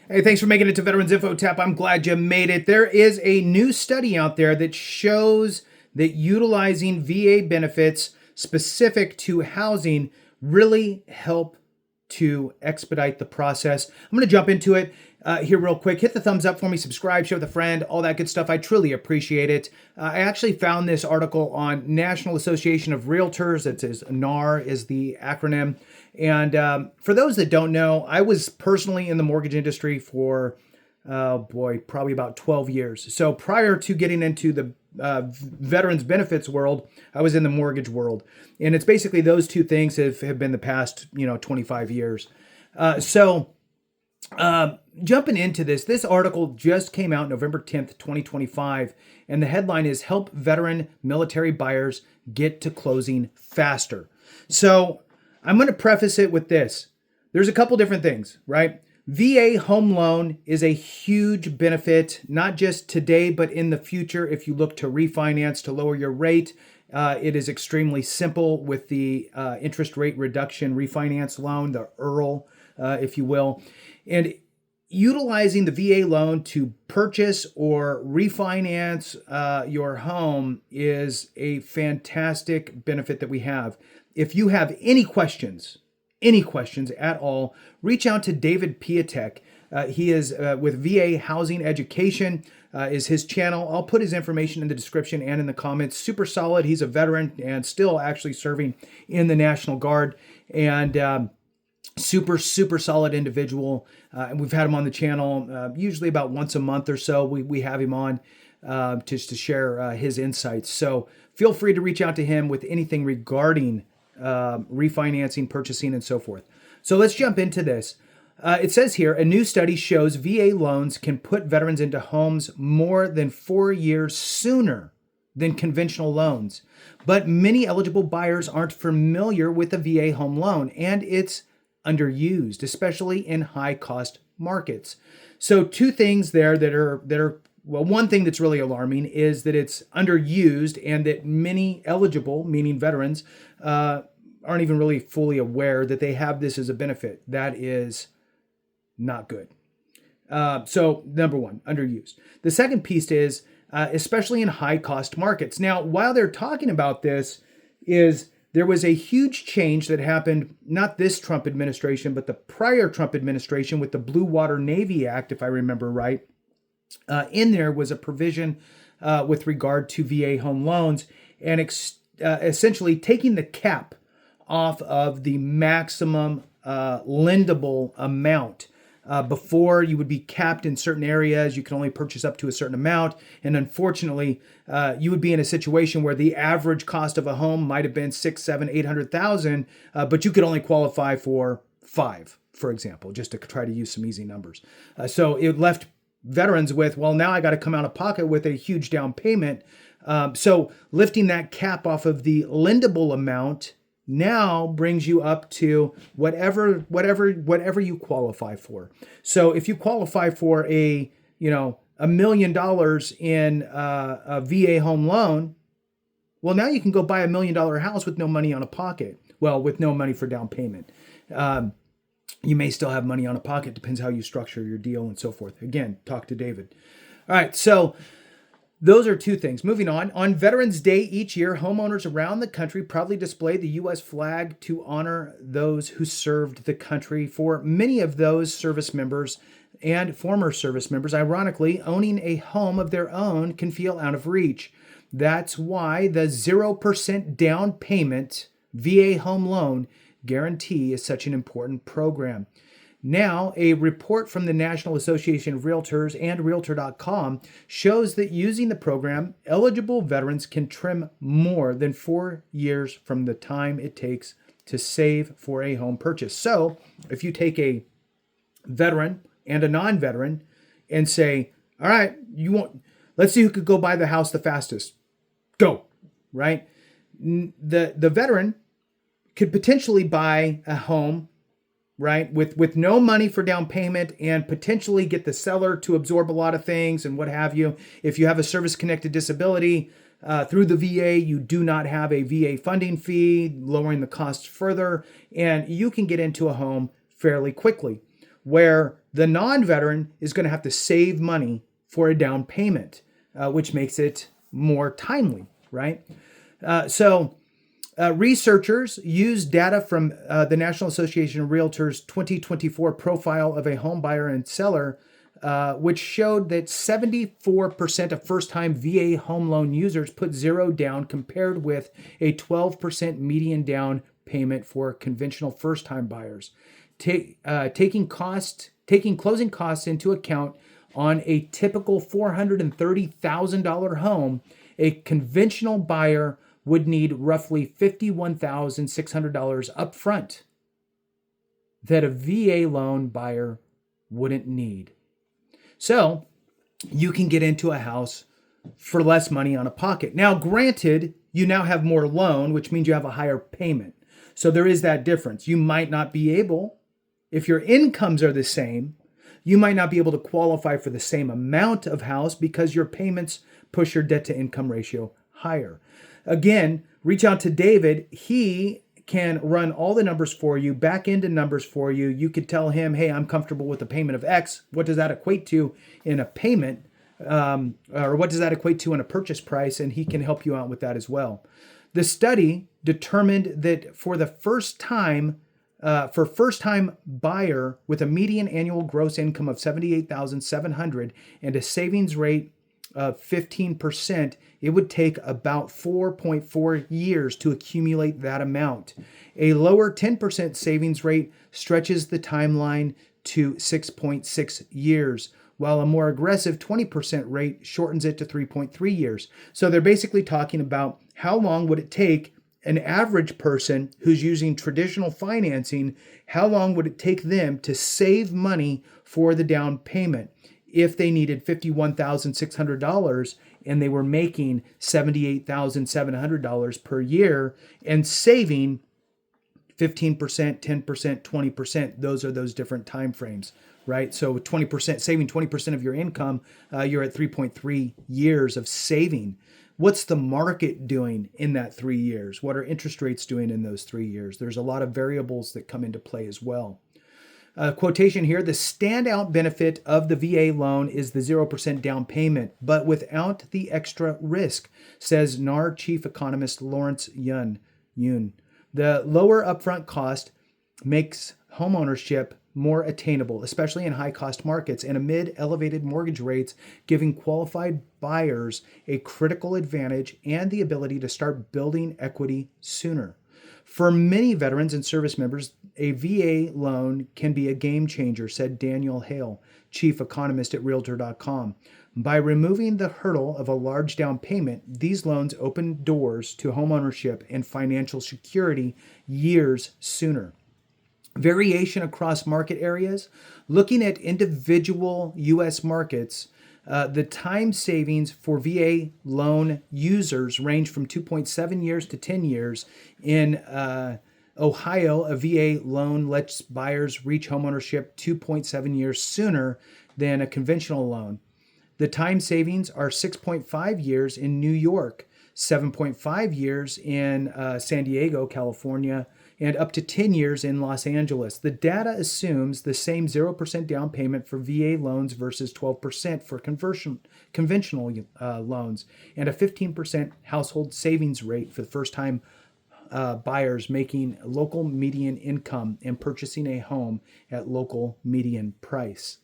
Hey, thanks for making it to Veterans Info Tap. I'm glad you made it. There is a new study out there that shows that utilizing VA benefits specific to housing really help to expedite the process. I'm going to jump into it here real quick. Hit the thumbs up for me, subscribe, share with a friend, all that good stuff. I truly appreciate it. I actually found this article on National Association of Realtors. It says NAR is the acronym. And for those that don't know, I was personally in the mortgage industry for, probably about 12 years. So prior to getting into the veterans benefits world, I was in the mortgage world. And it's basically those two things have been the past, 25 years. Jumping into this article just came out November 10th, 2025. And the headline is Help Veteran Military Buyers Get to Closing Faster. So I'm going to preface it with this. There's a couple different things, right? VA home loan is a huge benefit, not just today, but in the future. If you look to refinance to lower your rate, it is extremely simple with the interest rate reduction refinance loan, the EARL, if you will. And utilizing the VA loan to purchase or refinance your home is a fantastic benefit that we have. If you have any questions at all, reach out to David Piatek. He is with VA Housing Education is his channel. I'll put his information in the description and in the comments. Super solid. He's a veteran and still actually serving in the National Guard, and super solid individual. And we've had him on the channel usually about once a month or so. We have him on just to share his insights. So feel free to reach out to him with anything regarding refinancing, purchasing, and so forth. So let's jump into this. It says here, a new study shows VA loans can put veterans into homes more than 4 years sooner than conventional loans. But many eligible buyers aren't familiar with the VA home loan, and it's underused, especially in high-cost markets. So two things there that are well, one thing that's really alarming is that it's underused and that many eligible, meaning veterans, aren't even really fully aware that they have this as a benefit. That is not good. So number one, underused. The second piece is, especially in high cost markets. Now, while they're talking about this, there was a huge change that happened, not this Trump administration, but the prior Trump administration with the Blue Water Navy Act, if I remember right. In there was a provision with regard to VA home loans and essentially taking the cap off of the maximum lendable amount. Before, you would be capped in certain areas. You can only purchase up to a certain amount. And unfortunately, you would be in a situation where the average cost of a home might have been $600,000, $700,000, $800,000, but you could only qualify for $5,000, for example, just to try to use some easy numbers. So it left veterans with, well, now I got to come out of pocket with a huge down payment. So lifting that cap off of the lendable amount now brings you up to whatever you qualify for. So if you qualify for $1 million in a VA home loan, well, now you can go buy $1 million house with no money on a pocket. Well, with no money for down payment. You may still have money on a pocket, depends how you structure your deal and so forth. Again, talk to David. All right, so those are two things. Moving on. On Veterans Day each year, homeowners around the country proudly display the U.S. flag to honor those who served the country. For many of those service members and former service members, ironically, owning a home of their own can feel out of reach. That's why the 0% down payment VA home loan guarantee is such an important program. Now, a report from the National Association of Realtors and Realtor.com shows that using the program, eligible veterans can trim more than 4 years from the time it takes to save for a home purchase. So, if you take a veteran and a non-veteran and say, all right, let's see who could go buy the house the fastest. Go, right? The veteran could potentially buy a home, right, with no money for down payment and potentially get the seller to absorb a lot of things and what have you. If you have a service-connected disability through the VA, you do not have a VA funding fee, lowering the costs further, and you can get into a home fairly quickly. Where The non-veteran is going to have to save money for a down payment, which makes it more timely, right? Researchers used data from the National Association of Realtors 2024 profile of a home buyer and seller, which showed that 74% of first-time VA home loan users put zero down compared with a 12% median down payment for conventional first-time buyers. Taking closing costs into account on a typical $430,000 home, a conventional buyer would need roughly $51,600 upfront that a VA loan buyer wouldn't need. So you can get into a house for less money on a pocket. Now, granted, you now have more loan, which means you have a higher payment. So there is that difference. You might not be able, if your incomes are the same, you might not be able to qualify for the same amount of house because your payments push your debt to income ratio higher. Again, reach out to David. He can run all the numbers for you, back into numbers for you. You could tell him, hey, I'm comfortable with a payment of X. What does that equate to in a payment? Or what does that equate to in a purchase price? And he can help you out with that as well. The study determined that for first-time buyer with a median annual gross income of $78,700 and a savings rate of 15%, it would take about 4.4 years to accumulate that amount. A lower 10% savings rate stretches the timeline to 6.6 years, while a more aggressive 20% rate shortens it to 3.3 years. So they're basically talking about how long would it take an average person who's using traditional financing, how long would it take them to save money for the down payment if they needed $51,600 and they were making $78,700 per year and saving 15%, 10%, 20%. Those are those different time frames, right? So 20%, saving 20% of your income, you're at 3.3 years of saving. What's the market doing in that 3 years? What are interest rates doing in those 3 years? There's a lot of variables that come into play as well. Quotation here, the standout benefit of the VA loan is the 0% down payment, but without the extra risk, says NAR Chief Economist Lawrence Yun. The lower upfront cost makes homeownership more attainable, especially in high-cost markets and amid elevated mortgage rates, giving qualified buyers a critical advantage and the ability to start building equity sooner. For many veterans and service members, a VA loan can be a game changer, said Daniel Hale, chief economist at Realtor.com. By removing the hurdle of a large down payment, these loans open doors to homeownership and financial security years sooner. Variation across market areas. Looking at individual U.S. markets, the time savings for VA loan users range from 2.7 years to 10 years. In Ohio, a VA loan lets buyers reach homeownership 2.7 years sooner than a conventional loan. The time savings are 6.5 years in New York, 7.5 years in San Diego, California, and up to 10 years in Los Angeles. The data assumes the same 0% down payment for VA loans versus 12% for conventional loans, and a 15% household savings rate for the first-time buyers making local median income and purchasing a home at local median price.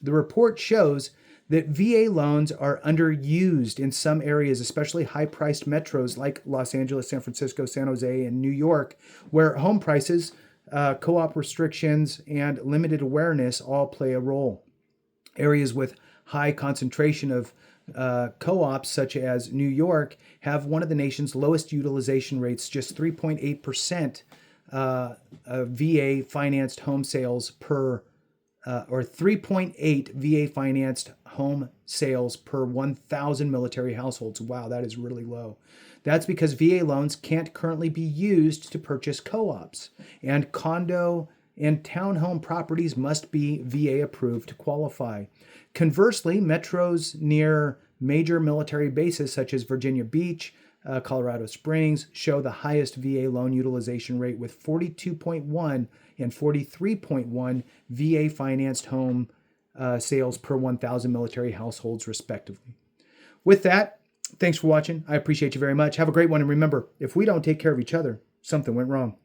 The report shows that VA loans are underused in some areas, especially high-priced metros like Los Angeles, San Francisco, San Jose, and New York, where home prices, co-op restrictions, and limited awareness all play a role. Areas with high concentration of co-ops, such as New York, have one of the nation's lowest utilization rates, just 3.8% VA financed home sales per or 3.8 VA financed home sales per 1,000 military households. Wow, that is really low. That's because VA loans can't currently be used to purchase co-ops, and condo and townhome properties must be VA approved to qualify. Conversely, metros near major military bases such as Virginia Beach, Colorado Springs show the highest VA loan utilization rate with 42.1 and 43.1 VA financed home sales per 1,000 military households, respectively. With that, thanks for watching. I appreciate you very much. Have a great one. And remember, if we don't take care of each other, something went wrong.